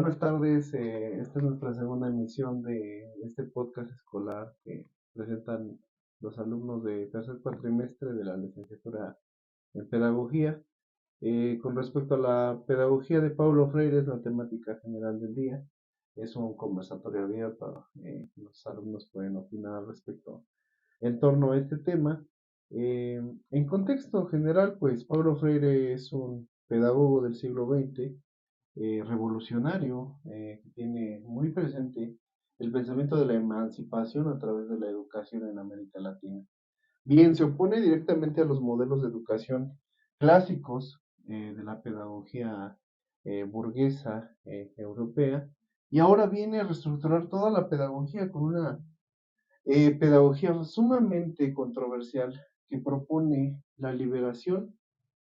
Buenas tardes, esta es nuestra segunda emisión de este podcast escolar que presentan los alumnos de tercer cuatrimestre de la licenciatura en Pedagogía. Con respecto a la pedagogía de Paulo Freire, es la temática general del día. Es un conversatorio abierto, los alumnos pueden opinar al respecto en torno a este tema. En contexto general, pues Paulo Freire es un pedagogo del siglo XX, revolucionario, que tiene muy presente el pensamiento de la emancipación a través de la educación en América Latina. Bien, se opone directamente a los modelos de educación clásicos de la pedagogía burguesa europea, y ahora viene a reestructurar toda la pedagogía con una pedagogía sumamente controversial que propone la liberación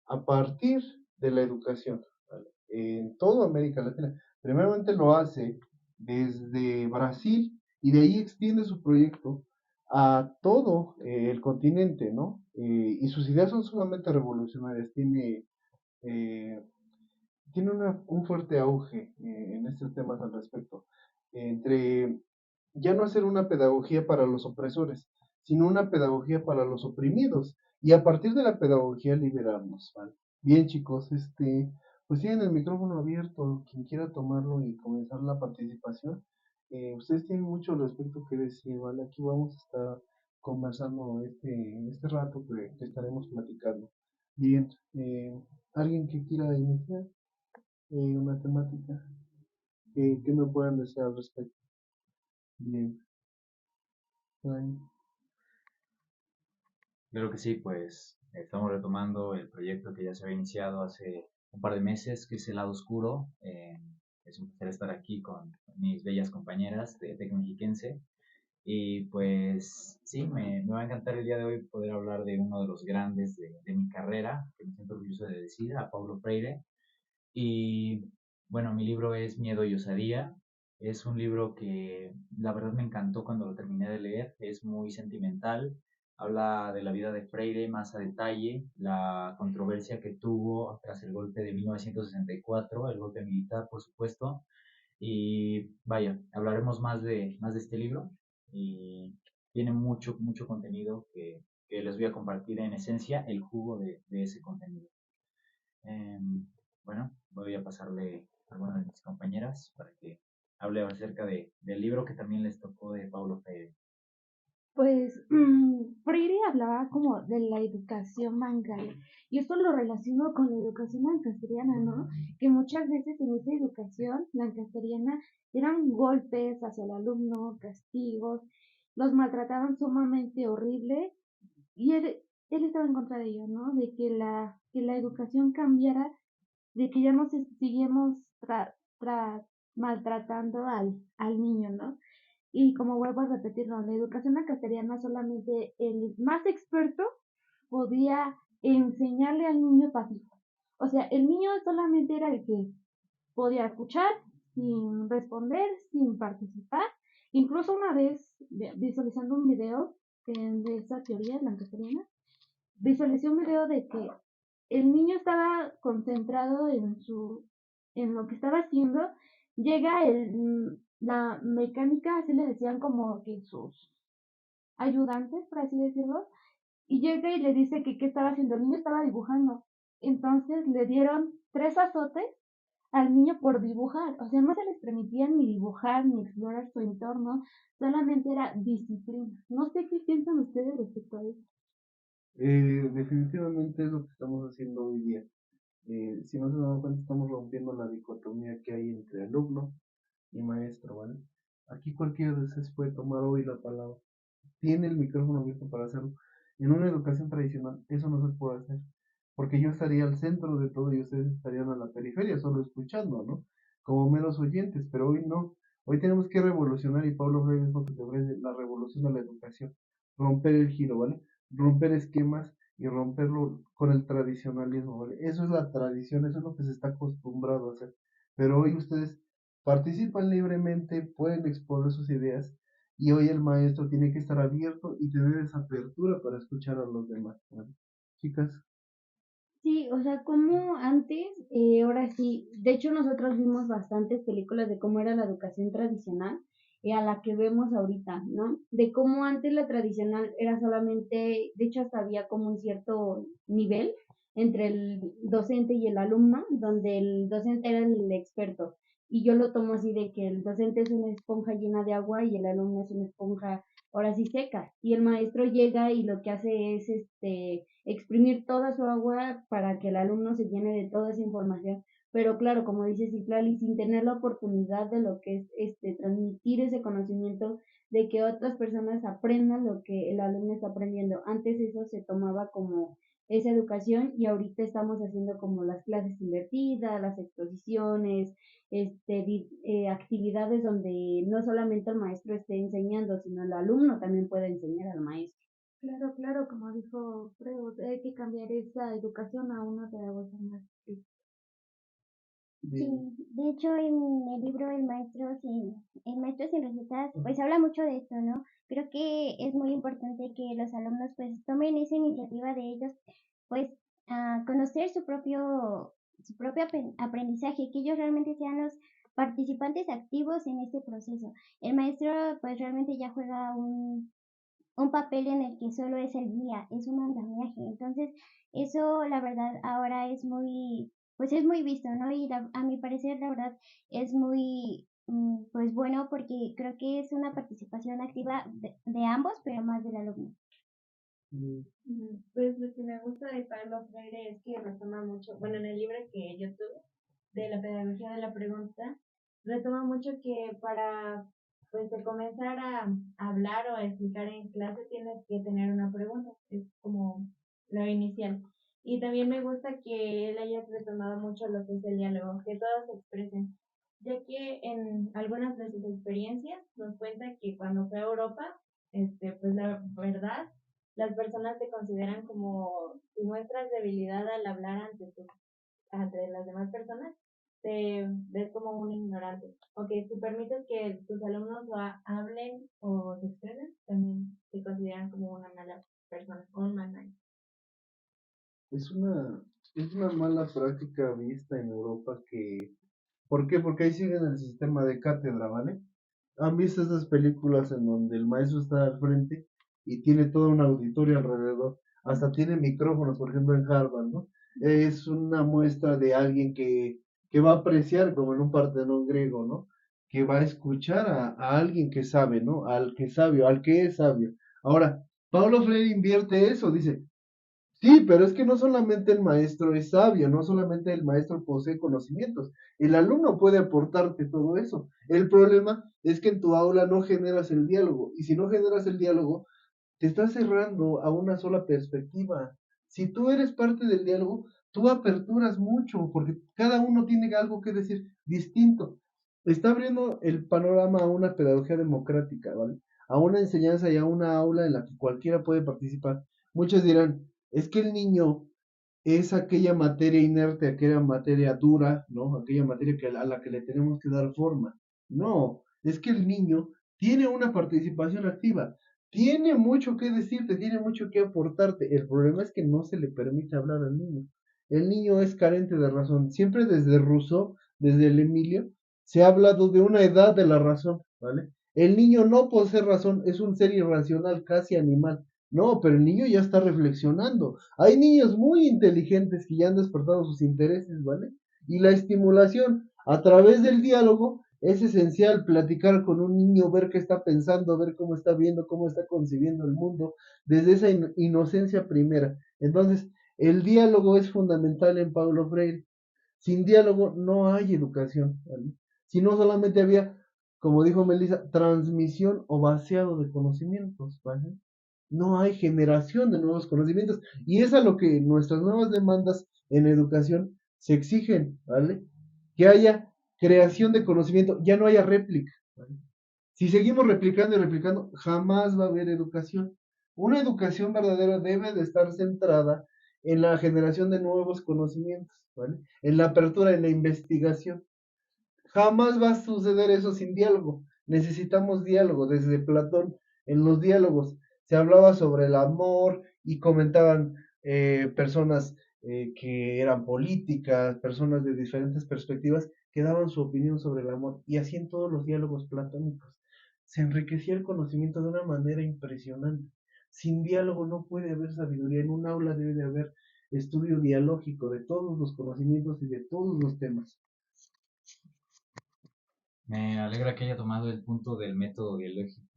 a partir de la educación, ¿vale? En toda América Latina. Primeramente lo hace desde Brasil y de ahí extiende su proyecto a todo el continente, ¿no? Y sus ideas son sumamente revolucionarias. Eh, tiene un fuerte auge en estos temas al respecto. Entre ya no hacer una pedagogía para los opresores, sino una pedagogía para los oprimidos. Y a partir de la pedagogía liberarnos, ¿vale? Bien, chicos, pues tienen el micrófono abierto, quien quiera tomarlo y comenzar la participación. Ustedes tienen mucho respecto que decir, ¿vale? Aquí vamos a estar conversando este rato que estaremos platicando. Bien, ¿alguien que quiera iniciar una temática? ¿Qué me pueden decir al respecto? Bien, Ryan. Creo que sí, pues estamos retomando el proyecto que ya se había iniciado hace un par de meses, que es el lado oscuro. Es un placer estar aquí con mis bellas compañeras de Tec Mexiquense. Y pues sí, me va a encantar el día de hoy poder hablar de uno de los grandes de mi carrera, que me siento orgulloso de decir, a Paulo Freire. Y bueno, mi libro es Miedo y Osadía. Es un libro que la verdad me encantó cuando lo terminé de leer. Es muy sentimental. Habla de la vida de Freire más a detalle, la controversia que tuvo tras el golpe de 1964, el golpe militar, por supuesto. Y vaya, hablaremos más de este libro. Y tiene mucho, mucho contenido que les voy a compartir en esencia el jugo de ese contenido. Bueno, voy a pasarle a alguna de mis compañeras para que hable acerca del libro que también les tocó de Paulo Freire. Pues Freire hablaba como de la educación bancaria y esto lo relaciono con la educación lancasteriana, ¿no? Que muchas veces en esa educación lancasteriana eran golpes hacia el alumno, castigos, los maltrataban sumamente horrible y él estaba en contra de ello, ¿no? De que la educación cambiara, de que ya no se siguiéramos maltratando al niño, ¿no? Y como vuelvo a repetirlo, la educación castellana solamente el más experto podía enseñarle al niño pasivo. O sea, el niño solamente era el que podía escuchar sin responder, sin participar. Incluso una vez visualizando un video de esa teoría lancasteriana, visualicé un video de que el niño estaba concentrado en lo que estaba haciendo, llega la mecánica, así le decían como que sus ayudantes, por así decirlo, y llega y le dice que qué estaba haciendo, el niño estaba dibujando, entonces le dieron 3 azotes al niño por dibujar, o sea, no se les permitía ni dibujar ni explorar su entorno, solamente era disciplina. No sé qué piensan ustedes respecto a eso. Definitivamente es lo que estamos haciendo hoy día. Si no se dan cuenta, estamos rompiendo la dicotomía que hay entre alumno y maestro, ¿vale? Aquí cualquiera de ustedes puede tomar hoy la palabra. Tiene el micrófono abierto para hacerlo. En una educación tradicional, eso no se puede hacer. Porque yo estaría al centro de todo y ustedes estarían a la periferia, solo escuchando, ¿no? Como meros oyentes, pero hoy no. Hoy tenemos que revolucionar y Pablo Freire es lo que te ofrece, la revolución de la educación. Romper el giro, ¿vale? Romper esquemas y romperlo con el tradicionalismo, ¿vale? Eso es la tradición, eso es lo que se está acostumbrado a hacer. Pero hoy ustedes participan libremente, pueden exponer sus ideas y hoy el maestro tiene que estar abierto y tener esa apertura para escuchar a los demás, ¿vale? Chicas. Sí, o sea, como antes, ahora sí, de hecho nosotros vimos bastantes películas de cómo era la educación tradicional a la que vemos ahorita, ¿no? De cómo antes la tradicional era solamente, de hecho hasta había como un cierto nivel entre el docente y el alumno, donde el docente era el experto. Y yo lo tomo así de que el docente es una esponja llena de agua y el alumno es una esponja ahora sí seca. Y el maestro llega y lo que hace es exprimir toda su agua para que el alumno se llene de toda esa información. Pero claro, como dice Citlali, sin tener la oportunidad de lo que es transmitir ese conocimiento, de que otras personas aprendan lo que el alumno está aprendiendo. Antes eso se tomaba como esa educación y ahorita estamos haciendo como las clases invertidas, las exposiciones, actividades donde no solamente el maestro esté enseñando, sino el alumno también puede enseñar al maestro. Claro, claro, como dijo Freud, hay que cambiar esa educación a una pedagogía más. Sí, de hecho en el libro El maestro sin recetas, pues habla mucho de esto, ¿no? Creo que es muy importante que los alumnos pues tomen esa iniciativa de ellos, pues a conocer su propio aprendizaje, que ellos realmente sean los participantes activos en este proceso. El maestro pues realmente ya juega un papel en el que solo es el guía, es un andamiaje. Entonces, eso la verdad ahora es pues es muy visto, ¿no? Y a mi parecer, la verdad, es muy, pues bueno, porque creo que es una participación activa de ambos, pero más del alumno. Pues lo que me gusta de Pablo Freire es que retoma mucho, bueno, en el libro que yo tuve, de la pedagogía de la pregunta, retoma mucho que para pues de comenzar a hablar o a explicar en clase tienes que tener una pregunta, es como lo inicial. Y también me gusta que él haya retomado mucho lo que es el diálogo, que todos se expresen, ya que en algunas de sus experiencias nos cuenta que cuando fue a Europa, pues la verdad, las personas te consideran como si muestras debilidad al hablar ante las demás personas, te ves como un ignorante. O que si permites que tus alumnos hablen o se expresen, también te consideran como una mala persona o un mal maestro. Es una, es una mala práctica vista en Europa que... ¿Por qué? Porque ahí siguen el sistema de cátedra, ¿vale? ¿Han visto esas películas en donde el maestro está al frente y tiene todo un auditorio alrededor? Hasta tiene micrófonos, por ejemplo, en Harvard, ¿no? Es una muestra de alguien que va a apreciar, como en un Partenón griego, ¿no? Que va a escuchar a alguien que sabe, ¿no? Al que es sabio, al que es sabio. Ahora, Paulo Freire invierte eso, dice, sí, pero es que no solamente el maestro es sabio, no solamente el maestro posee conocimientos, el alumno puede aportarte todo eso. El problema es que en tu aula no generas el diálogo, y si no generas el diálogo, te estás cerrando a una sola perspectiva. Si tú eres parte del diálogo, tú aperturas mucho, porque cada uno tiene algo que decir distinto. Está abriendo el panorama a una pedagogía democrática, ¿vale? A una enseñanza y a una aula en la que cualquiera puede participar. Muchos dirán, es que el niño es aquella materia inerte, aquella materia dura, ¿no? Aquella materia a la que le tenemos que dar forma. No, es que el niño tiene una participación activa, tiene mucho que decirte, tiene mucho que aportarte. El problema es que no se le permite hablar al niño. El niño es carente de razón. Siempre desde Rousseau, desde el Emilio, se ha hablado de una edad de la razón, ¿vale? El niño no posee razón, es un ser irracional, casi animal. No, pero el niño ya está reflexionando. Hay niños muy inteligentes que ya han despertado sus intereses, ¿vale? Y la estimulación a través del diálogo es esencial. Platicar con un niño, ver qué está pensando, ver cómo está viendo, cómo está concibiendo el mundo, desde esa inocencia primera. Entonces, el diálogo es fundamental en Paulo Freire. Sin diálogo no hay educación, ¿vale? Si no solamente había, como dijo Melissa, transmisión o vaciado de conocimientos, ¿vale? No hay generación de nuevos conocimientos. Y es a lo que nuestras nuevas demandas en educación se exigen, ¿vale? Que haya creación de conocimiento, ya no haya réplica, ¿vale? Si seguimos replicando y replicando, jamás va a haber educación. Una educación verdadera debe de estar centrada en la generación de nuevos conocimientos, ¿vale? En la apertura, en la investigación. Jamás va a suceder eso sin diálogo. Necesitamos diálogo. Desde Platón, en los diálogos, se hablaba sobre el amor y comentaban personas que eran políticas, personas de diferentes perspectivas, que daban su opinión sobre el amor, y así en todos los diálogos platónicos. Se enriquecía el conocimiento de una manera impresionante. Sin diálogo no puede haber sabiduría. En un aula debe de haber estudio dialógico de todos los conocimientos y de todos los temas. Me alegra que haya tomado el punto del método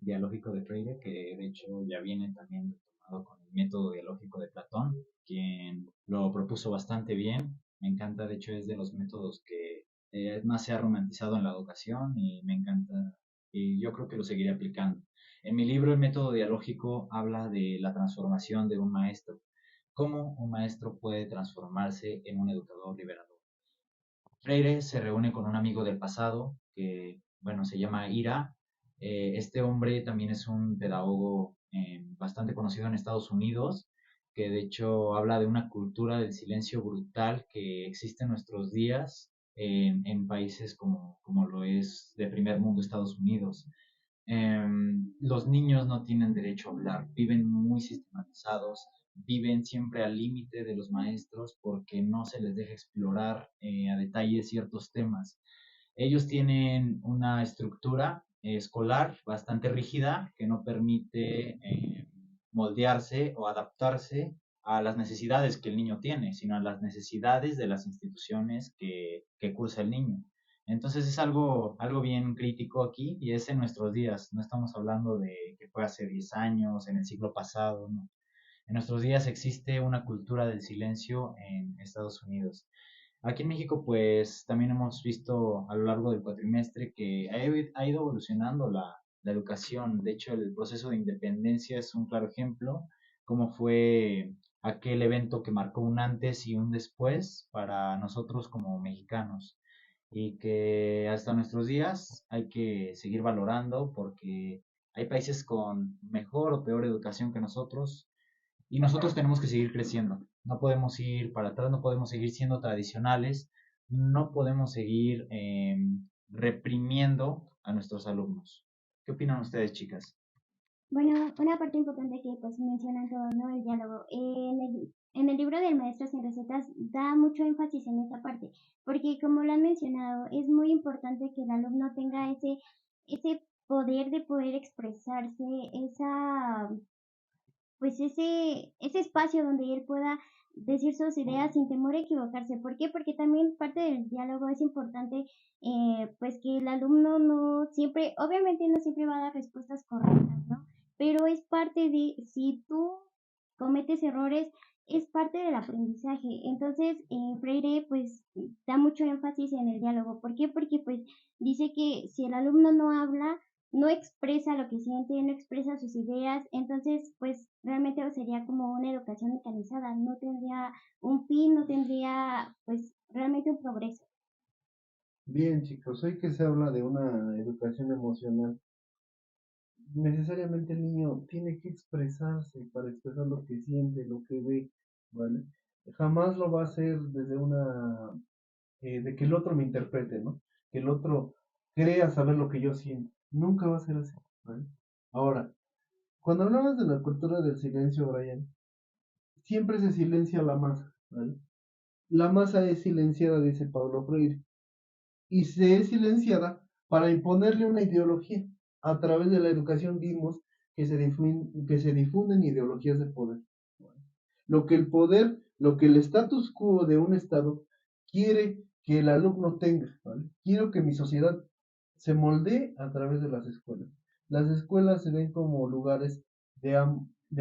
dialógico de Freire, que de hecho ya viene también tomado con el método dialógico de Platón, quien lo propuso bastante bien. Me encanta, de hecho es de los métodos que más se ha romantizado en la educación y me encanta y yo creo que lo seguiré aplicando. En mi libro El método dialógico habla de la transformación de un maestro, cómo un maestro puede transformarse en un educador liberador. Freire se reúne con un amigo del pasado que, bueno, se llama Ira. Este hombre también es un pedagogo bastante conocido en Estados Unidos, que de hecho habla de una cultura del silencio brutal que existe en nuestros días en países como lo es de primer mundo Estados Unidos. Los niños no tienen derecho a hablar, viven muy sistematizados, viven siempre al límite de los maestros porque no se les deja explorar a detalle ciertos temas. Ellos tienen una estructura escolar bastante rígida que no permite moldearse o adaptarse a las necesidades que el niño tiene, sino a las necesidades de las instituciones que cursa el niño. Entonces es algo bien crítico aquí y es en nuestros días. No estamos hablando de que fue hace 10 años, en el siglo pasado, no. En nuestros días existe una cultura del silencio en Estados Unidos. Aquí en México, pues también hemos visto a lo largo del cuatrimestre que ha ido evolucionando la educación. De hecho, el proceso de independencia es un claro ejemplo, como fue aquel evento que marcó un antes y un después para nosotros como mexicanos y que hasta nuestros días hay que seguir valorando porque hay países con mejor o peor educación que nosotros y nosotros tenemos que seguir creciendo. No podemos ir para atrás, no podemos seguir siendo tradicionales, no podemos seguir reprimiendo a nuestros alumnos. ¿Qué opinan ustedes, chicas? Bueno, una parte importante que pues mencionan todos, ¿no? El diálogo. En el libro del Maestro sin Recetas da mucho énfasis en esta parte, porque como lo han mencionado, es muy importante que el alumno tenga ese poder de poder expresarse, ese espacio donde él pueda decir sus ideas sin temor a equivocarse. ¿Por qué? Porque también parte del diálogo es importante, pues que el alumno no siempre, obviamente no siempre va a dar respuestas correctas, ¿no? Pero es parte de, si tú cometes errores, es parte del aprendizaje. Entonces, Freire pues da mucho énfasis en el diálogo. ¿Por qué? Porque pues dice que si el alumno no habla, no expresa lo que siente, no expresa sus ideas, entonces pues realmente sería como una educación mecanizada, no tendría un fin, no tendría pues realmente un progreso. Bien, chicos, hoy que se habla de una educación emocional, necesariamente el niño tiene que expresarse para expresar lo que siente, lo que ve, ¿vale? Jamás lo va a hacer desde de que el otro me interprete, ¿no? Que el otro crea saber lo que yo siento. Nunca va a ser así, ¿vale? Ahora, cuando hablamos de la cultura del silencio, Brian, siempre se silencia la masa, ¿vale? La masa es silenciada, dice Paulo Freire, y se es silenciada para imponerle una ideología. A través de la educación vimos que se difunden ideologías de poder. Lo que el poder, lo que el status quo de un Estado quiere que el alumno tenga, ¿vale? Quiero que mi sociedad se moldee a través de las escuelas. Las escuelas se ven como lugares de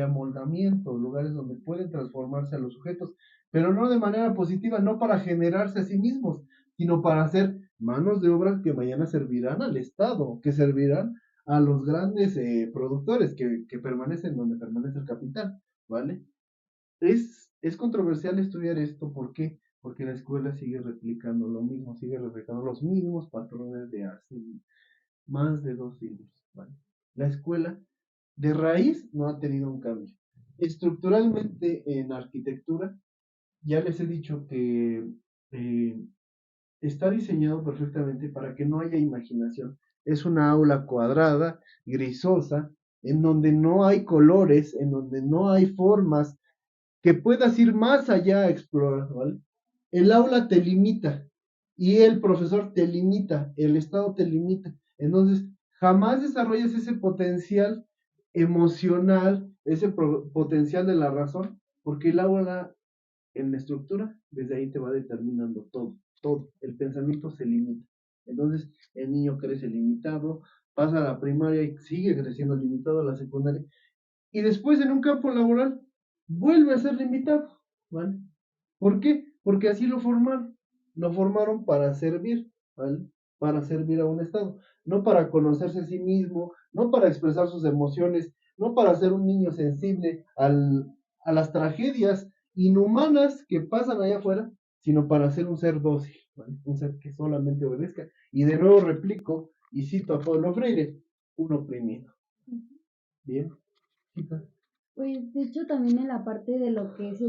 amoldamiento, lugares donde pueden transformarse a los sujetos, pero no de manera positiva, no para generarse a sí mismos, sino para hacer manos de obra que mañana servirán al Estado, que servirán a los grandes productores que permanecen donde permanece el capital, ¿vale? Es controversial estudiar esto, ¿por qué? Porque la escuela sigue replicando lo mismo, sigue replicando los mismos patrones de hace más de 2 siglos, ¿vale? La escuela de raíz no ha tenido un cambio. Estructuralmente en arquitectura, ya les he dicho que eh, está diseñado perfectamente para que no haya imaginación. Es una aula cuadrada, grisosa, en donde no hay colores, en donde no hay formas que puedas ir más allá a explorar, ¿vale? El aula te limita y el profesor te limita, el Estado te limita. Entonces, jamás desarrollas ese potencial emocional, ese potencial de la razón, porque el aula en la estructura, desde ahí te va determinando todo, todo. El pensamiento se limita. Entonces, el niño crece limitado, pasa a la primaria y sigue creciendo limitado a la secundaria. Y después en un campo laboral vuelve a ser limitado, ¿vale? ¿Por qué? Porque así lo formaron. Lo formaron para servir, ¿vale? Para servir a un Estado. No para conocerse a sí mismo, no para expresar sus emociones, no para ser un niño sensible a las tragedias inhumanas que pasan allá afuera, sino para ser un ser dócil, ¿vale? Un ser que solamente obedezca. Y de nuevo replico y cito a Pablo Freire, un oprimido. Bien, chicas. Pues de hecho también en la parte de lo que es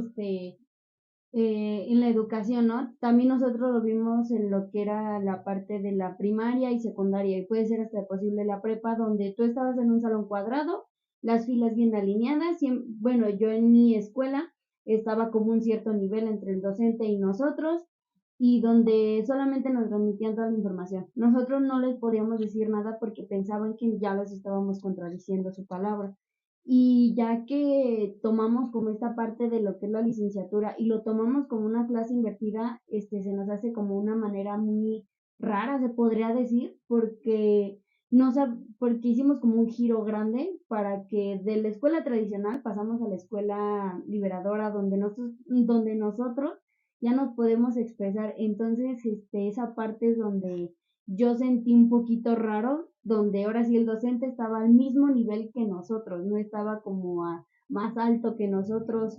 en la educación, ¿no? También nosotros lo vimos en lo que era la parte de la primaria y secundaria, y puede ser hasta posible la prepa, donde tú estabas en un salón cuadrado, las filas bien alineadas, bueno, yo en mi escuela estaba como un cierto nivel entre el docente y nosotros, y donde solamente nos remitían toda la información. Nosotros no les podíamos decir nada porque pensaban que ya los estábamos contradiciendo su palabra. Y ya que tomamos como esta parte de lo que es la licenciatura y lo tomamos como una clase invertida, se nos hace como una manera muy rara, se podría decir, porque no porque hicimos como un giro grande para que de la escuela tradicional pasamos a la escuela liberadora donde nosotros ya nos podemos expresar. Entonces, esa parte es donde yo sentí un poquito raro, donde ahora sí el docente estaba al mismo nivel que nosotros, no estaba como más alto que nosotros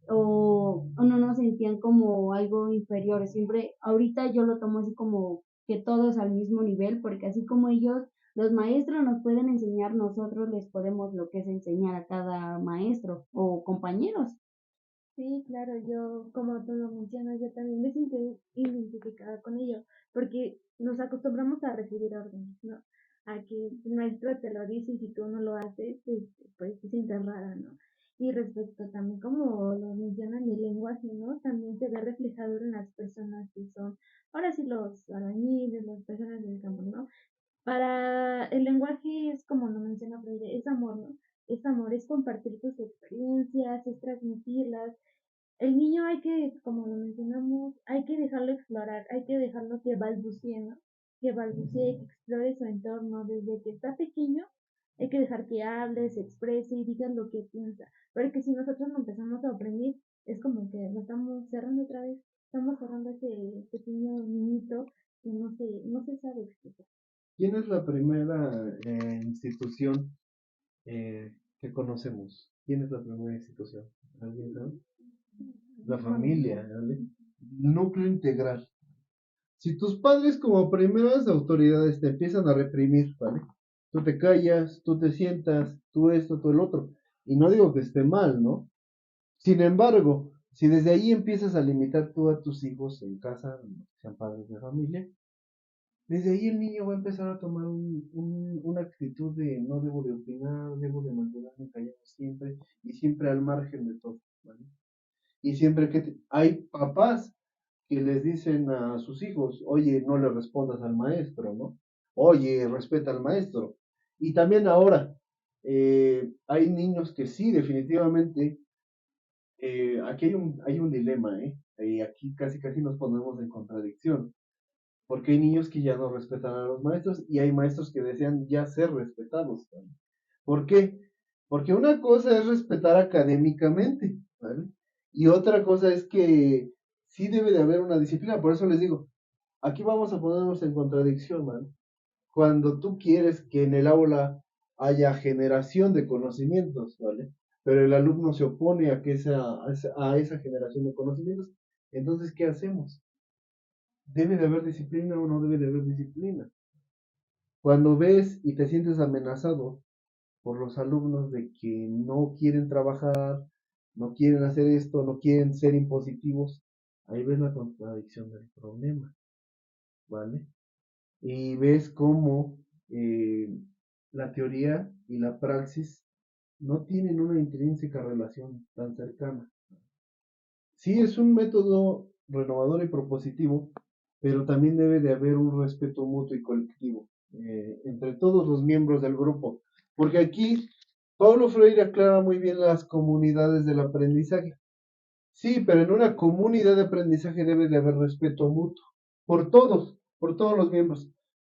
o no nos sentían como algo inferior. Siempre, ahorita yo lo tomo así como que todos al mismo nivel, porque así como ellos, los maestros nos pueden enseñar, nosotros les podemos lo que es enseñar a cada maestro o compañeros. Sí, claro, yo, como tú lo mencionas, yo también me siento identificada con ello, porque nos acostumbramos a recibir órdenes, ¿no? A que el maestro te lo dice y si tú no lo haces, pues te sientes rara, ¿no? Y respecto también, como lo mencionan, el lenguaje, ¿no? También se ve reflejado en las personas que son, ahora sí, los albañiles, las personas del campo, ¿no? Para el lenguaje es como lo menciona Freire, es amor, ¿no? Es amor, es compartir tus experiencias, es transmitirlas. El niño hay que, como lo mencionamos, hay que dejarlo explorar, hay que dejarlo que balbucee, que explore su entorno desde que está pequeño. Hay que dejar que hable, se exprese y diga lo que piensa. Porque si nosotros no empezamos a oprimir, es como que lo estamos cerrando otra vez. Estamos cerrando ese pequeño niñito que no se sabe expresar. ¿Quién es la primera institución que conocemos? ¿Quién es la primera institución? ¿Alguien sabe? La familia, ¿vale? Núcleo integral. Si tus padres como primeras autoridades te empiezan a reprimir, ¿vale? Tú te callas, tú te sientas, tú esto, tú el otro. Y no digo que esté mal, ¿no? Sin embargo, si desde ahí empiezas a limitar tú a tus hijos en casa, sean padres de familia, desde ahí el niño va a empezar a tomar una actitud de no debo de opinar, debo de mantenerme callado siempre y siempre al margen de todo, ¿vale? Y siempre que hay papás que les dicen a sus hijos, oye, no le respondas al maestro, ¿no? Oye, respeta al maestro. Y también ahora, hay niños que sí, definitivamente, aquí hay un dilema, ¿eh? Y aquí casi casi nos ponemos en contradicción, porque hay niños que ya no respetan a los maestros y hay maestros que desean ya ser respetados, ¿vale? ¿Por qué? Porque una cosa es respetar académicamente, ¿vale? Y otra cosa es que sí debe de haber una disciplina. Por eso les digo, aquí vamos a ponernos en contradicción, ¿vale? Cuando tú quieres que en el aula haya generación de conocimientos, ¿vale? Pero el alumno se opone a que a esa generación de conocimientos, entonces, ¿qué hacemos? ¿Debe de haber disciplina o no debe de haber disciplina? Cuando ves y te sientes amenazado por los alumnos de que no quieren trabajar, no quieren hacer esto, no quieren ser impositivos, ahí ves la contradicción del problema, ¿vale? Y ves cómo la teoría y la praxis no tienen una intrínseca relación tan cercana. Sí, es un método renovador y propositivo, pero también debe de haber un respeto mutuo y colectivo entre todos los miembros del grupo, porque aquí Paulo Freire aclara muy bien las comunidades del aprendizaje. Sí, pero en una comunidad de aprendizaje debe de haber respeto mutuo, por todos los miembros,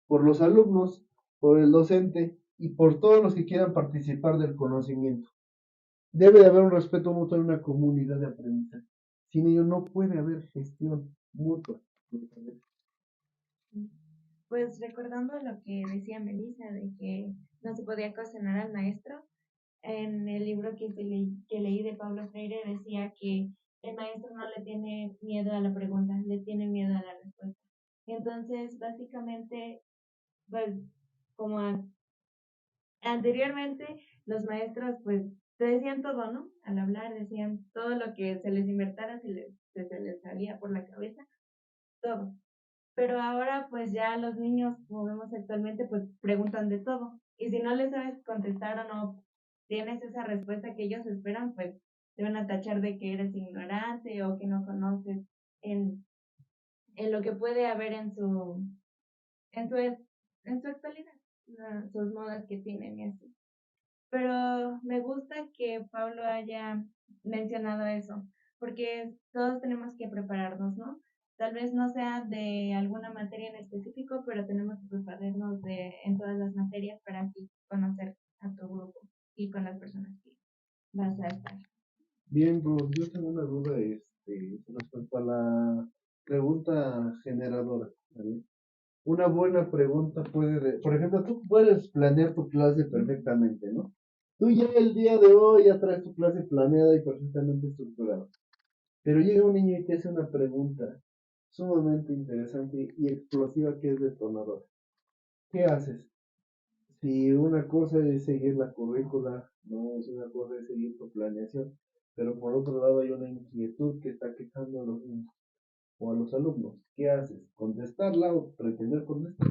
por los alumnos, por el docente y por todos los que quieran participar del conocimiento. Debe de haber un respeto mutuo en una comunidad de aprendizaje. Sin ello no puede haber gestión mutua. Pues recordando lo que decía Melissa de que no se podía cuestionar al maestro, en el libro que leí de Pablo Freire decía que el maestro no le tiene miedo a la pregunta, le tiene miedo a la respuesta. Entonces, básicamente, pues, como anteriormente, los maestros, pues, te decían todo, ¿no? Al hablar, decían todo lo que se les inventara, se les salía por la cabeza, todo. Pero ahora, pues, ya los niños, como vemos actualmente, pues, preguntan de todo. Y si no les sabes contestar o no tienes esa respuesta que ellos esperan, pues, te van a tachar de que eres ignorante o que no conoces en, en lo que puede haber en su, en su actualidad, sus modas que tienen y así. Pero me gusta que Pablo haya mencionado eso, porque todos tenemos que prepararnos, ¿no? Tal vez no sea de alguna materia en específico, pero tenemos que prepararnos en todas las materias para así conocer a tu grupo y con las personas que vas a estar. Bien, Ruth, yo tengo una duda respecto a la pregunta generadora. ¿Vale? Una buena pregunta por ejemplo, tú puedes planear tu clase perfectamente, ¿no? Tú ya el día de hoy ya traes tu clase planeada y perfectamente estructurada. Pero llega un niño y te hace una pregunta sumamente interesante y explosiva que es detonadora. ¿Qué haces? Si una cosa es seguir la currícula, no, si una cosa es seguir tu planeación, pero por otro lado hay una inquietud que está quejando a los niños o a los alumnos. ¿Qué haces? ¿Contestarla o pretender contestar?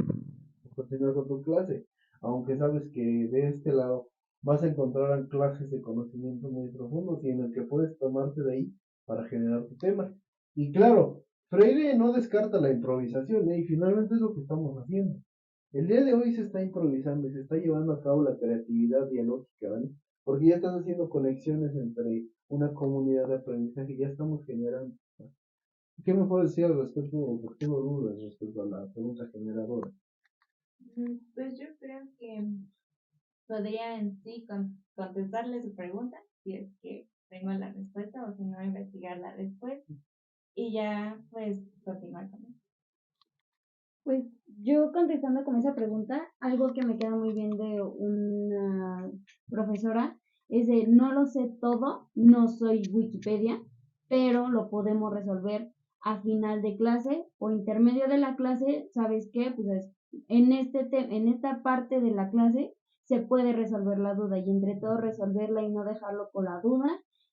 O continuar con tu clase, aunque sabes que de este lado vas a encontrar anclajes de conocimiento muy profundos y en el que puedes tomarte de ahí para generar tu tema. Y claro, Freire no descarta la improvisación, y finalmente es lo que estamos haciendo. El día de hoy se está improvisando y se está llevando a cabo la creatividad dialógica, ¿vale? Porque ya estás haciendo conexiones entre una comunidad de aprendizaje, ya estamos generando. ¿Qué me puedes decir al respecto? Porque tengo dudas respecto a la pregunta generadora. Pues yo creo que podría en sí contestarle su pregunta, si es que tengo la respuesta o si no, investigarla después y ya pues continuar con eso. Pues yo contestando con esa pregunta, algo que me queda muy bien de una profesora es de no lo sé todo, no soy Wikipedia, pero lo podemos resolver a final de clase o intermedio de la clase, ¿sabes qué? Pues en en esta parte de la clase se puede resolver la duda y entre todos resolverla y no dejarlo con la duda,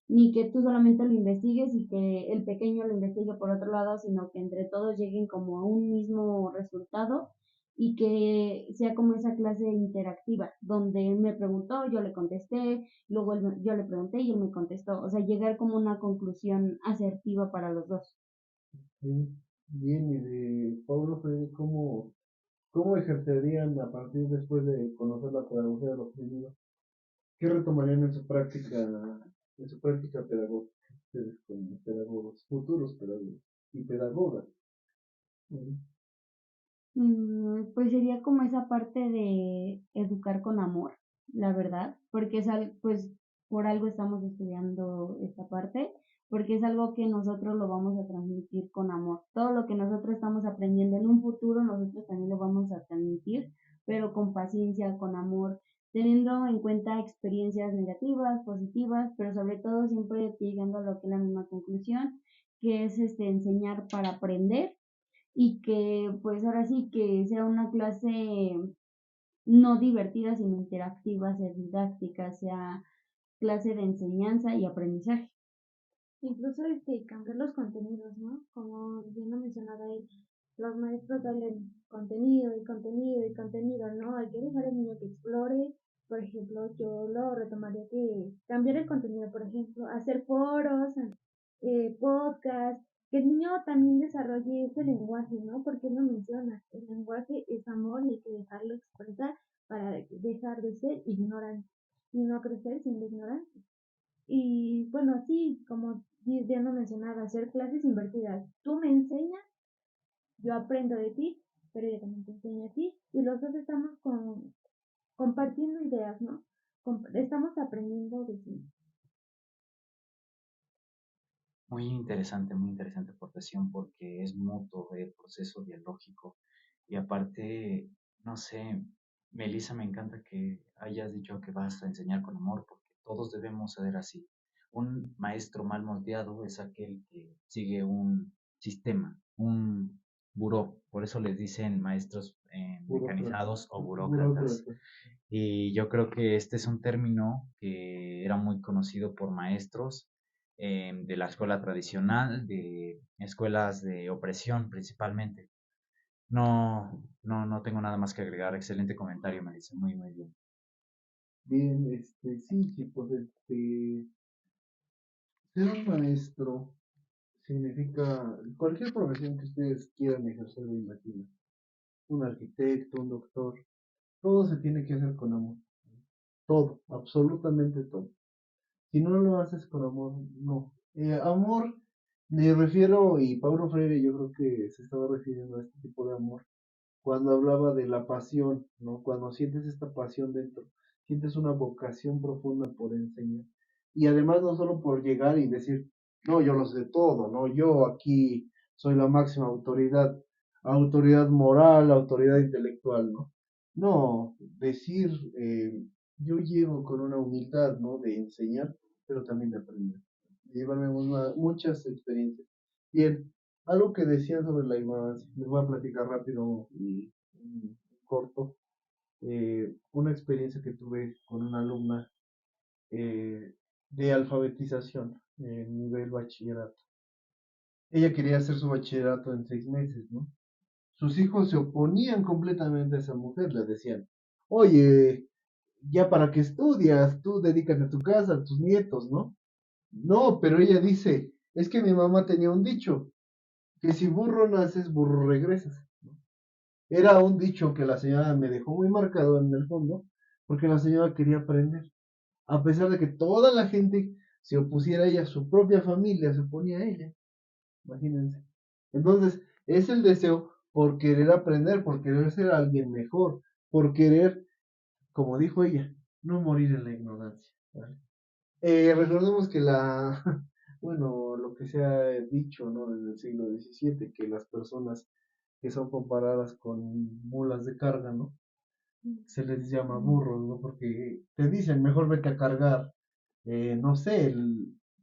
ni que tú solamente lo investigues y que el pequeño lo investigue por otro lado, sino que entre todos lleguen como a un mismo resultado y que sea como esa clase interactiva, donde él me preguntó, yo le contesté, luego yo le pregunté y él me contestó, o sea, llegar como una conclusión asertiva para los dos. Sí, bien, y de Pablo Freire, ¿cómo ejercerían a partir después de conocer la pedagogía de los primeros? ¿Qué retomarían en su práctica pedagógica? Ustedes como pedagogos, futuros pedagogos y pedagogas. Ujú. Pues sería como esa parte de educar con amor, la verdad, porque pues por algo estamos estudiando esta parte, porque es algo que nosotros lo vamos a transmitir con amor. Todo lo que nosotros estamos aprendiendo en un futuro, nosotros también lo vamos a transmitir, pero con paciencia, con amor, teniendo en cuenta experiencias negativas, positivas, pero sobre todo siempre llegando a lo que es la misma conclusión, que es enseñar para aprender y que pues ahora sí que sea una clase no divertida sino interactiva, sea didáctica, sea clase de enseñanza y aprendizaje. Incluso cambiar los contenidos, ¿no? Como bien lo mencionaba él, los maestros darle contenido y contenido y contenido, ¿no? Hay que dejar al niño que explore. Por ejemplo, yo lo retomaría que cambiar el contenido, por ejemplo, hacer foros, podcast, que el niño también desarrolle ese lenguaje, ¿no? Porque él lo menciona, el lenguaje es amor y hay que dejarlo expresar para dejar de ser ignorante y no crecer siendo ignorante. Y bueno, así como Diana mencionaba, hacer clases invertidas. Tú me enseñas, yo aprendo de ti, pero yo también te enseño a ti. Y los dos estamos compartiendo ideas, ¿no? Estamos aprendiendo de ti. Muy interesante aportación porque es mutuo el proceso dialógico. Y aparte, no sé, Melissa, me encanta que hayas dicho que vas a enseñar con amor porque todos debemos ser así. Un maestro mal moldeado es aquel que sigue un sistema, un buró. Por eso les dicen maestros mecanizados o burócratas. Burócrata. Y yo creo que este es un término que era muy conocido por maestros de la escuela tradicional, de escuelas de opresión principalmente. No tengo nada más que agregar. Excelente comentario, Melissa. Muy, muy bien. Bien, sí, chicos, ser un maestro significa cualquier profesión que ustedes quieran ejercer, me imagino. Un arquitecto, un doctor, todo se tiene que hacer con amor. Todo, absolutamente todo. Si no lo haces con amor, no. Amor, me refiero, y Paulo Freire yo creo que se estaba refiriendo a este tipo de amor, cuando hablaba de la pasión, ¿no? Cuando sientes esta pasión dentro, sientes una vocación profunda por enseñar. Y además no solo por llegar y decir, no, yo lo sé todo, ¿no? Yo aquí soy la máxima autoridad, autoridad moral, autoridad intelectual, ¿no? No, decir, yo llego con una humildad, ¿no? De enseñar, pero también de aprender, de llevarme muchas experiencias. Bien, algo que decía sobre la ignorancia, les voy a platicar rápido y corto. Una experiencia que tuve con una alumna de alfabetización en nivel bachillerato. Ella quería hacer su bachillerato en 6 meses, ¿no? Sus hijos se oponían completamente a esa mujer, le decían, oye, ya para qué estudias, tú dedícate a tu casa, a tus nietos, ¿no? No, pero ella dice, es que mi mamá tenía un dicho, que si burro naces, burro regresas. Era un dicho que la señora me dejó muy marcado en el fondo, porque la señora quería aprender. A pesar de que toda la gente se opusiera a ella, su propia familia se oponía a ella. Imagínense. Entonces, es el deseo por querer aprender, por querer ser alguien mejor, por querer, como dijo ella, no morir en la ignorancia. ¿Vale? Recordemos que bueno, lo que se ha dicho, ¿no? Desde el siglo XVII, que las personas que son comparadas con mulas de carga, ¿no? Se les llama burros, ¿no? Porque te dicen, mejor vete a cargar, no sé,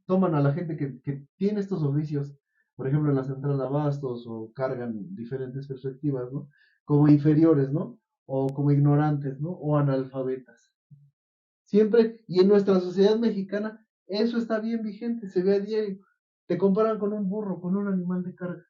toman a la gente que tiene estos oficios, por ejemplo, en la central de abastos, o cargan diferentes perspectivas, ¿no? Como inferiores, ¿no? O como ignorantes, ¿no? O analfabetas. Siempre, y en nuestra sociedad mexicana, eso está bien vigente, se ve a diario. Te comparan con un burro, con un animal de carga.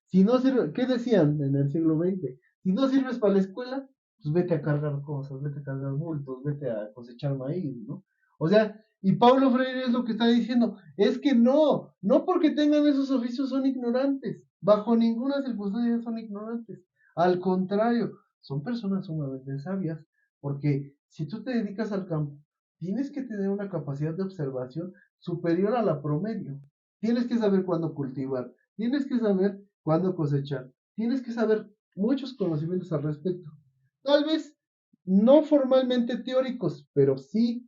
Si no sirve, ¿qué decían en el siglo XX? Si no sirves para la escuela, pues vete a cargar cosas, vete a cargar bultos, vete a cosechar maíz, ¿no? O sea, y Pablo Freire es lo que está diciendo, es que no porque tengan esos oficios son ignorantes, bajo ninguna circunstancia son ignorantes, al contrario, son personas sumamente sabias, porque si tú te dedicas al campo, tienes que tener una capacidad de observación superior a la promedio, tienes que saber cuándo cultivar, tienes que saber cuándo cosechar, tienes que saber muchos conocimientos al respecto. Tal vez no formalmente teóricos, pero sí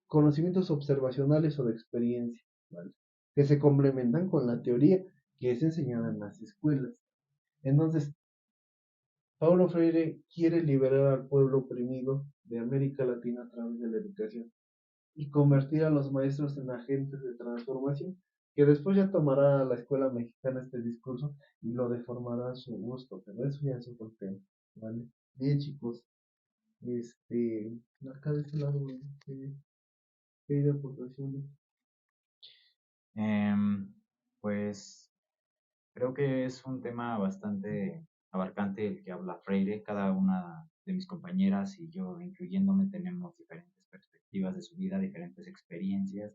conocimientos observacionales o de experiencia, ¿vale? Que se complementan con la teoría que es enseñada en las escuelas. Entonces, Paulo Freire quiere liberar al pueblo oprimido de América Latina a través de la educación y convertir a los maestros en agentes de transformación, que después ya tomará la escuela mexicana este discurso y lo deformará a su gusto, pero eso ya es otro tema, ¿vale? Bien, chicos, acá de este lado, ¿qué hay de aportaciones? Em, pues creo que es un tema bastante abarcante el que habla Freire. Cada una de mis compañeras y yo, incluyéndome, tenemos diferentes perspectivas de su vida, diferentes experiencias.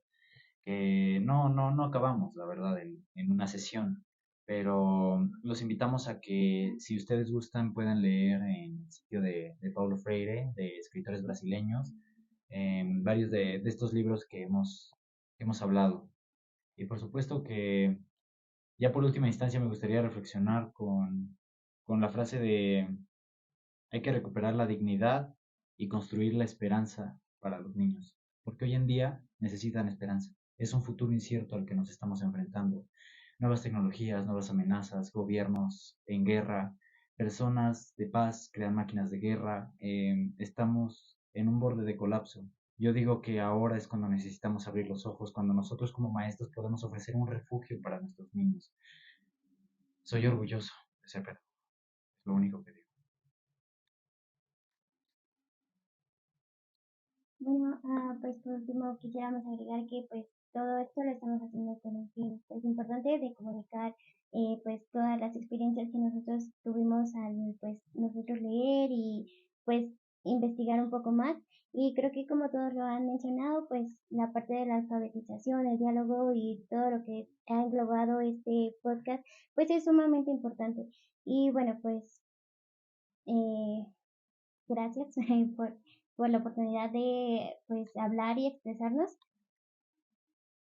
que no acabamos, la verdad, en una sesión. Pero los invitamos a que, si ustedes gustan, puedan leer en el sitio de Paulo Freire, de escritores brasileños, varios de estos libros que hemos hablado. Y por supuesto que, ya por última instancia, me gustaría reflexionar con la frase de: hay que recuperar la dignidad y construir la esperanza para los niños, porque hoy en día necesitan esperanza. Es un futuro incierto al que nos estamos enfrentando. Nuevas tecnologías, nuevas amenazas, gobiernos en guerra, personas de paz crean máquinas de guerra. Estamos en un borde de colapso. Yo digo que ahora es cuando necesitamos abrir los ojos, cuando nosotros como maestros podemos ofrecer un refugio para nuestros niños. Soy orgulloso de ser pedagogo, es lo único que digo. Bueno, pues por último quisiéramos agregar que pues todo esto lo estamos haciendo con un fin pues importante de comunicar pues todas las experiencias que nosotros tuvimos al pues nosotros leer y pues investigar un poco más. Y creo que como todos lo han mencionado, pues la parte de la alfabetización, el diálogo y todo lo que ha englobado este podcast, pues es sumamente importante. Y bueno, pues eh, gracias por la oportunidad de pues hablar y expresarnos.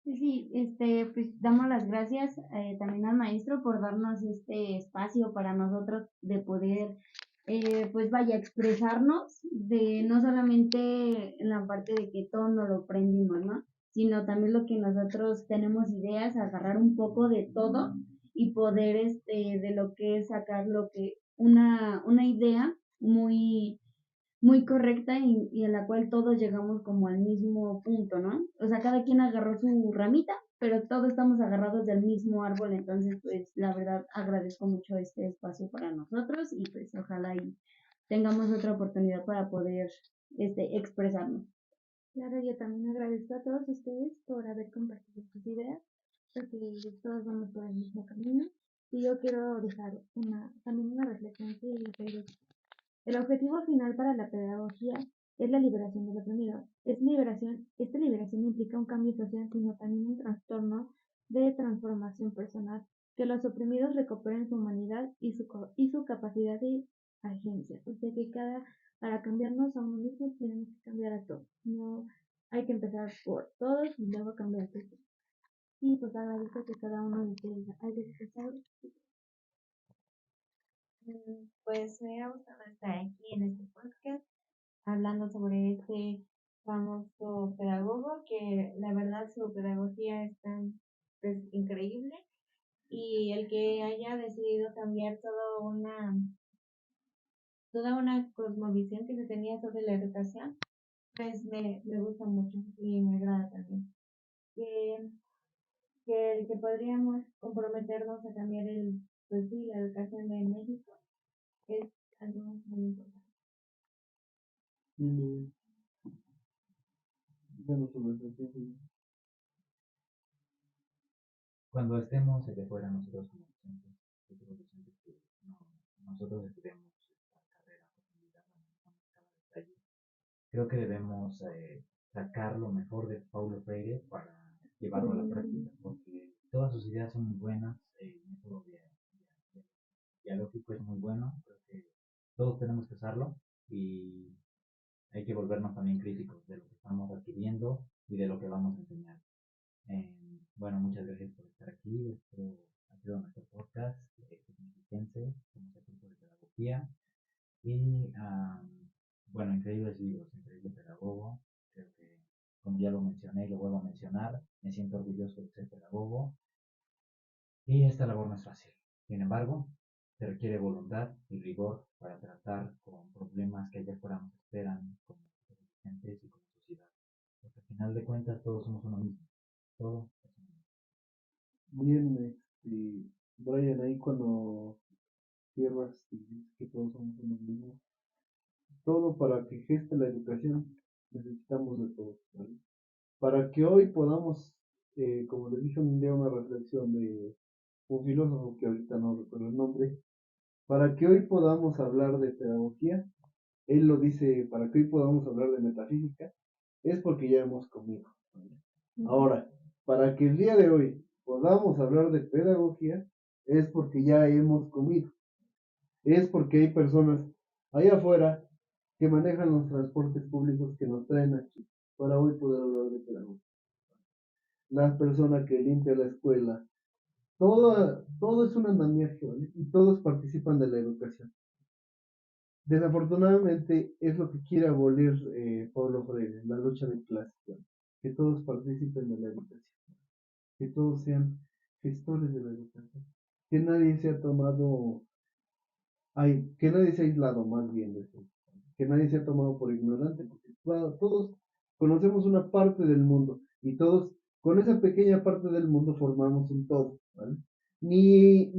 Sí, pues damos las gracias también al maestro por darnos este espacio para nosotros de poder, pues vaya, expresarnos, de no solamente en la parte de que todo nos lo aprendimos, ¿no? Sino también lo que nosotros tenemos ideas, agarrar un poco de todo y poder, de lo que es sacar lo que, una idea muy correcta y en la cual todos llegamos como al mismo punto, ¿no? O sea, cada quien agarró su ramita, pero todos estamos agarrados del mismo árbol, entonces pues la verdad agradezco mucho este espacio para nosotros y pues ojalá y tengamos otra oportunidad para poder expresarnos. Claro, yo también agradezco a todos ustedes por haber compartido sus ideas, porque todos vamos por el mismo camino. Y yo quiero dejar también una reflexión que el objetivo final para la pedagogía es la liberación del oprimido. Esta liberación implica un cambio social, sino también un trastorno de transformación personal, que los oprimidos recuperen su humanidad y su capacidad de agencia. O sea que para cambiarnos a uno mismo tenemos que cambiar a todos. No hay que empezar por todos y luego cambiar a todos. Y pues agradezco que cada uno de ustedes haya expresado. Pues me ha gustado estar aquí en este podcast hablando sobre este famoso pedagogo que la verdad su pedagogía es tan pues, increíble y el que haya decidido cambiar toda una cosmovisión que se tenía sobre la educación, pues me gusta mucho y me agrada también. Que, que podríamos comprometernos a cambiar pues sí, la educación en México es algo muy importante. Cuando estemos allá afuera, nosotros como docentes, que nosotros estudiamos esta carrera a profundidad, analizamos cada detalle, creo que debemos sacar lo mejor de Paulo Freire para llevarlo a la práctica, porque todas sus ideas son muy buenas, el método dialógico es muy bueno, creo que todos tenemos que usarlo y hay que volvernos también críticos de lo que estamos adquiriendo y de lo que vamos a enseñar. Bueno, muchas gracias por estar aquí. Esto ha sido nuestro podcast Tecnifiquense, somos el grupo de pedagogía. Y bueno, increíbles libros, increíble pedagogo. Creo que, como ya lo mencioné y lo vuelvo a mencionar, me siento orgulloso de ser pedagogo. Y esta labor no es fácil. Sin embargo, se requiere voluntad y rigor para tratar con problemas que allá afuera nos esperan como docentes y como sociedad. Porque al final de cuentas todos somos uno mismo. Todo es uno mismo. Bien, Brian, ahí cuando cierras y dices que todos somos uno mismo, todo para que geste la educación necesitamos de todos, ¿vale? Para que hoy podamos, como les dije un día, una reflexión de un filósofo que ahorita no recuerdo el nombre, para que hoy podamos hablar de pedagogía, él lo dice, para que hoy podamos hablar de metafísica, es porque ya hemos comido, ¿vale? Ahora, para que el día de hoy podamos hablar de pedagogía, es porque ya hemos comido. Es porque hay personas allá afuera que manejan los transportes públicos que nos traen aquí para hoy poder hablar de pedagogía. Las personas que limpian la escuela, todo es un andamiaje, ¿vale? Y todos participan de la educación. Desafortunadamente es lo que quiere abolir Pablo Freire, la lucha de clases, ¿vale? Que todos participen de la educación, que todos sean gestores de la educación, que nadie sea tomado, que nadie sea aislado más bien de eso, que nadie sea tomado por ignorante, porque todos conocemos una parte del mundo y todos con esa pequeña parte del mundo formamos un todo, ¿vale? Ni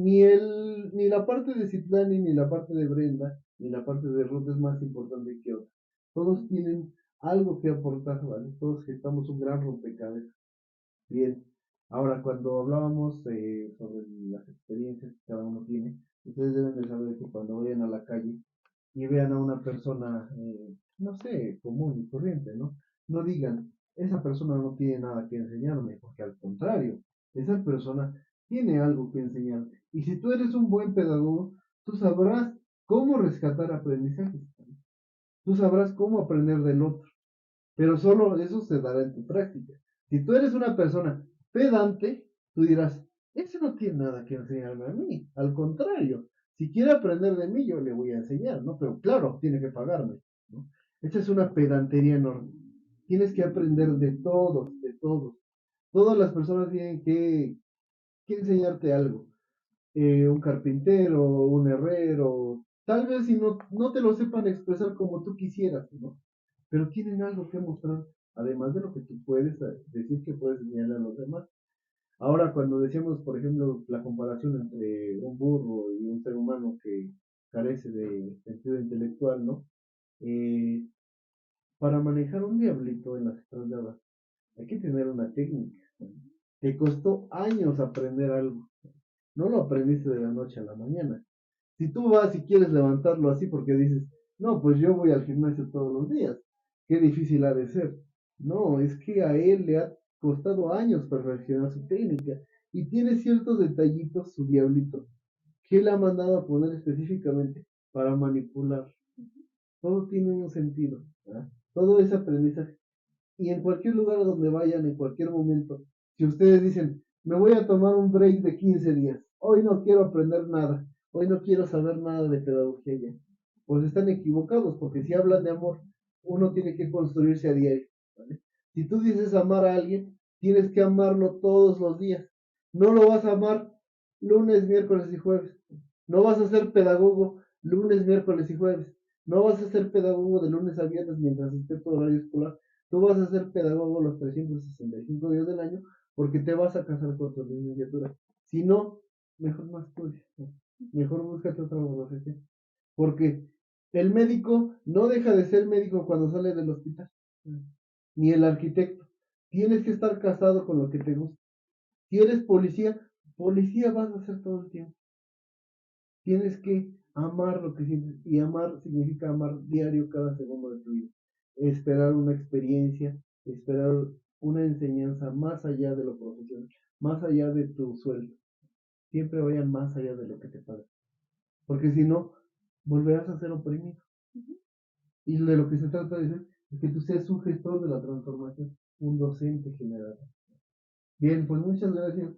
la parte de Citlani, ni la parte de Brenda, ni la parte de Ruth es más importante que otra. Todos tienen algo que aportar, ¿vale? Todos gestamos un gran rompecabezas. Bien, ahora cuando hablábamos sobre las experiencias que cada uno tiene, ustedes deben de saber que cuando vayan a la calle y vean a una persona, no sé, común y corriente, ¿no? No digan, esa persona no tiene nada que enseñarme, porque al contrario, esa persona tiene algo que enseñarte. Y si tú eres un buen pedagogo, tú sabrás cómo rescatar aprendizajes. Tú sabrás cómo aprender del otro. Pero solo eso se dará en tu práctica. Si tú eres una persona pedante, tú dirás, ese no tiene nada que enseñarme a mí. Al contrario, si quiere aprender de mí, yo le voy a enseñar, ¿no? Pero claro, tiene que pagarme, ¿no? Esa es una pedantería enorme. Tienes que aprender de todos, de todos. Todas las personas tienen que enseñarte algo. Un carpintero, un herrero, tal vez si no te lo sepan expresar como tú quisieras, ¿no? Pero tienen algo que mostrar, además de lo que tú puedes decir que puedes enseñarle a los demás. Ahora, cuando decíamos, por ejemplo, la comparación entre un burro y un ser humano que carece de sentido intelectual, ¿no? Eh, para manejar un diablito en las estradas hay que tener una técnica, ¿no? Te costó años aprender algo. No lo aprendiste de la noche a la mañana. Si tú vas y quieres levantarlo así porque dices, no, pues yo voy al gimnasio todos los días, qué difícil ha de ser. No, es que a él le ha costado años perfeccionar su técnica y tiene ciertos detallitos, su diablito, que él ha mandado a poner específicamente para manipular. Todo tiene un sentido, ¿verdad? Todo es aprendizaje. Y en cualquier lugar a donde vayan, en cualquier momento, si ustedes dicen, me voy a tomar un break de 15 días, hoy no quiero aprender nada, hoy no quiero saber nada de pedagogía ya, pues están equivocados, porque si hablan de amor, uno tiene que construirse a diario, ¿vale? Si tú dices amar a alguien, tienes que amarlo todos los días. No lo vas a amar lunes, miércoles y jueves. No vas a ser pedagogo lunes, miércoles y jueves. No vas a ser pedagogo de lunes a viernes mientras esté tu horario escolar. Tú vas a ser pedagogo los 365 días del año porque te vas a casar con tu licenciatura. Si no, mejor no estudies, ¿no? Mejor búscate otra profesión. Porque el médico no deja de ser médico cuando sale del hospital, ni el arquitecto. Tienes que estar casado con lo que te gusta. Si eres policía, policía vas a ser todo el tiempo. Tienes que amar lo que sientes. Y amar significa amar diario cada segundo de tu vida. Esperar una experiencia, esperar una enseñanza más allá de lo profesional, más allá de tu sueldo. Siempre vayan más allá de lo que te pagan. Porque si no, volverás a ser oprimido. Y de lo que se trata de ser es que tú seas un gestor de la transformación, un docente general. Bien, pues muchas gracias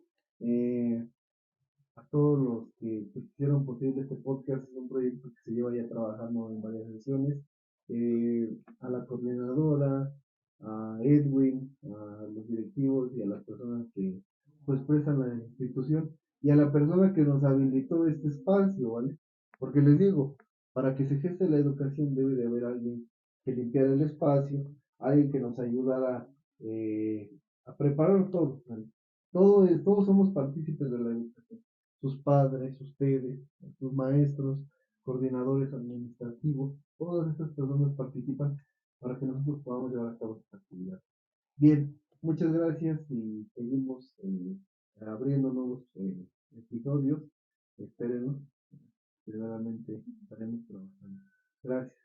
a todos los que pues, hicieron posible este podcast. Es un proyecto que se lleva ya trabajando en varias sesiones. A la coordinadora, a Edwin, a los directivos y a las personas que pues prestan la institución y a la persona que nos habilitó este espacio, ¿vale? Porque les digo, para que se geste la educación debe de haber alguien que limpiara el espacio, alguien que nos ayudara a preparar todo, ¿vale? Todos somos partícipes de la educación, sus padres, ustedes, sus maestros, coordinadores administrativos, todas estas personas participan para que nosotros podamos llevar a cabo esta actividad. Bien, muchas gracias y seguimos abriendo nuevos episodios. Espérenos, primeramente estaremos trabajando. Gracias.